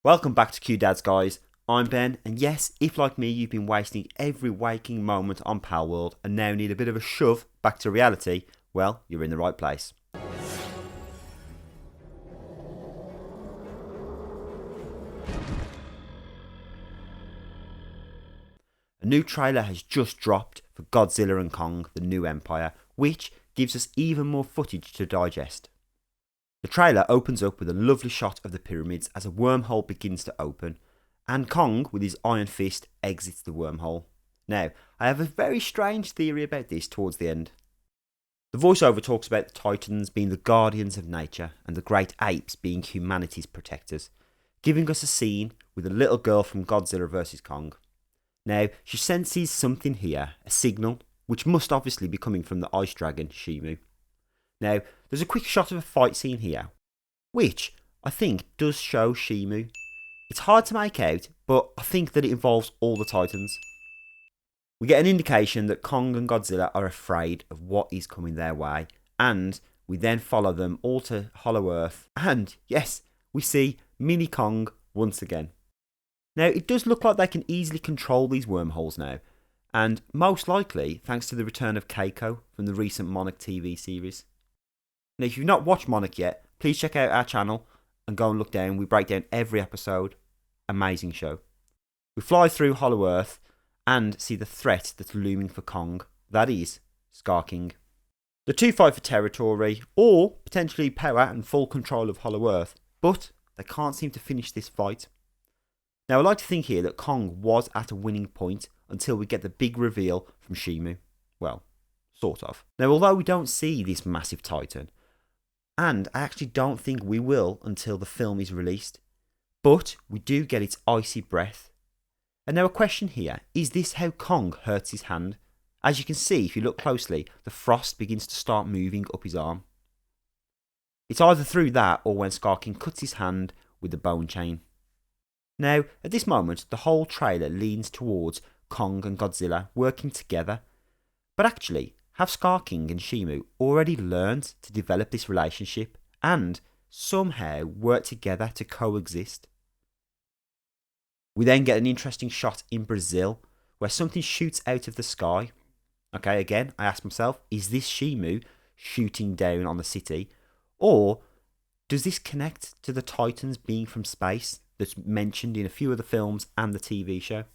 Welcome back to Q Dads, guys. I'm Ben, and yes, if like me you've been wasting every waking moment on Pal World and now need a bit of a shove back to reality, well, you're in the right place. A new trailer has just dropped for Godzilla and Kong, The New Empire, which gives us even more footage to digest. The trailer opens up with a lovely shot of the pyramids as a wormhole begins to open, and Kong, with his iron fist, exits the wormhole. Now, I have a very strange theory about this towards the end. The voiceover talks about the Titans being the guardians of nature and the great apes being humanity's protectors, giving us a scene with a little girl from Godzilla vs. Kong. Now, she senses something here, a signal, which must obviously be coming from the ice dragon, Shimu. Now, there's a quick shot of a fight scene here, which I think does show Shimu. It's hard to make out, but I think that it involves all the Titans. We get an indication that Kong and Godzilla are afraid of what is coming their way, and we then follow them all to Hollow Earth, and yes, we see Mini Kong once again. Now, it does look like they can easily control these wormholes now, and most likely thanks to the return of Keiko from the recent Monarch TV series. Now, if you've not watched Monarch yet, please check out our channel and go and look down. We break down every episode. Amazing show. We fly through Hollow Earth and see the threat that's looming for Kong. That is Scar King. The two fight for territory, or potentially power and full control of Hollow Earth, but they can't seem to finish this fight. Now, I like to think here that Kong was at a winning point until we get the big reveal from Shimu. Well, sort of. Now, although we don't see this massive titan, and I actually don't think we will until the film is released, but we do get its icy breath. And now a question here, is this how Kong hurts his hand? As you can see, if you look closely, the frost begins to start moving up his arm. It's either through that or when Scar King cuts his hand with the bone chain. Now, at this moment, the whole trailer leans towards Kong and Godzilla working together. But actually, have Scar King and Shimu already learned to develop this relationship and somehow work together to coexist? We then get an interesting shot in Brazil where something shoots out of the sky. Okay, again, I ask myself, is this Shimu shooting down on the city? Or does this connect to the Titans being from space that's mentioned in a few of the films and the TV show?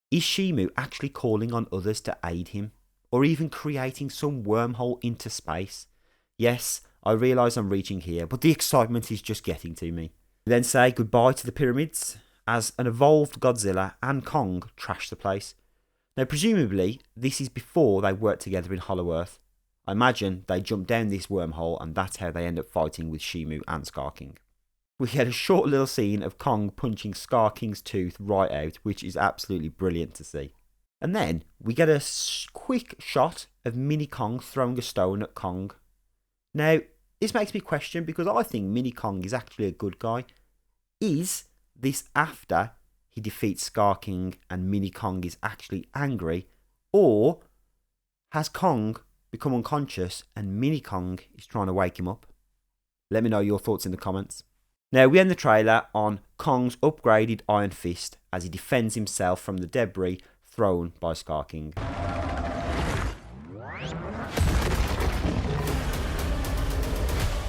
Is Shimu actually calling on others to aid him? Or even creating some wormhole into space? Yes, I realise I'm reaching here, but the excitement is just getting to me. We then say goodbye to the pyramids as an evolved Godzilla and Kong trash the place. Now, presumably, this is before they work together in Hollow Earth. I imagine they jump down this wormhole and that's how they end up fighting with Shimu and Scar King. We get a short little scene of Kong punching Scar King's tooth right out, which is absolutely brilliant to see. And then we get a quick shot of Mini Kong throwing a stone at Kong. Now, this makes me question because I think Mini Kong is actually a good guy. Is this after he defeats Scar King and Mini Kong is actually angry? Or has Kong become unconscious and Mini Kong is trying to wake him up? Let me know your thoughts in the comments. Now, we end the trailer on Kong's upgraded Iron Fist as he defends himself from the debris thrown by Scar King.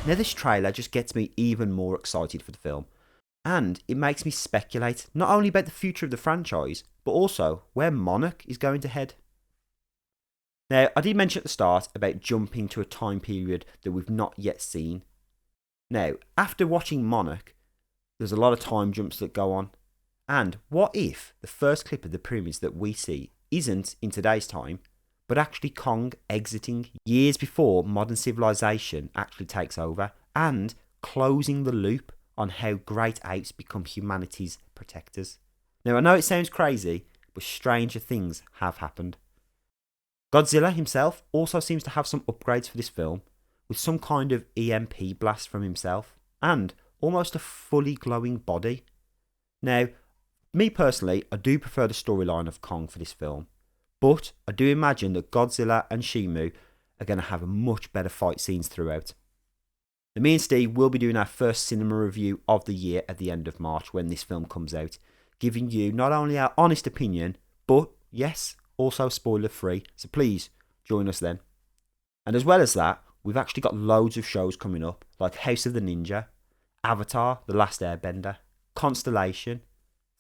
Now, this trailer just gets me even more excited for the film. And it makes me speculate not only about the future of the franchise, but also where Monarch is going to head. Now, I did mention at the start about jumping to a time period that we've not yet seen. Now, after watching Monarch, there's a lot of time jumps that go on. And what if the first clip of the pyramids that we see isn't in today's time, but actually Kong exiting years before modern civilization actually takes over and closing the loop on how great apes become humanity's protectors? Now, I know it sounds crazy, but stranger things have happened. Godzilla himself also seems to have some upgrades for this film, with some kind of EMP blast from himself, and almost a fully glowing body. Now, me personally, I do prefer the storyline of Kong for this film, but I do imagine that Godzilla and Shimu are going to have much better fight scenes throughout. Now, me and Steve will be doing our first cinema review of the year at the end of March when this film comes out, giving you not only our honest opinion, but yes, also spoiler free. So please join us then. And as well as that, we've actually got loads of shows coming up, like House of the Ninja, Avatar, The Last Airbender, Constellation,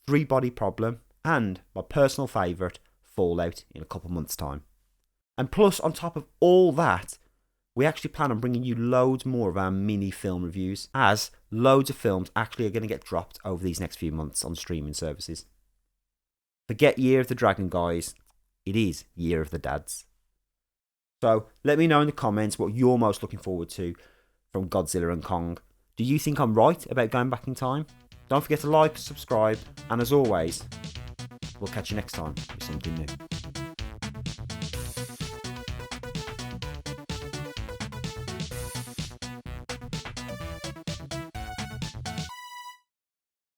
Three Body Problem, and my personal favourite, Fallout, in a couple months' time. And plus, on top of all that, we actually plan on bringing you loads more of our mini film reviews, as loads of films actually are going to get dropped over these next few months on streaming services. Forget Year of the Dragon, guys. It is Year of the Dads. So let me know in the comments what you're most looking forward to from Godzilla and Kong. Do you think I'm right about going back in time? Don't forget to like, subscribe, and as always, we'll catch you next time with something new.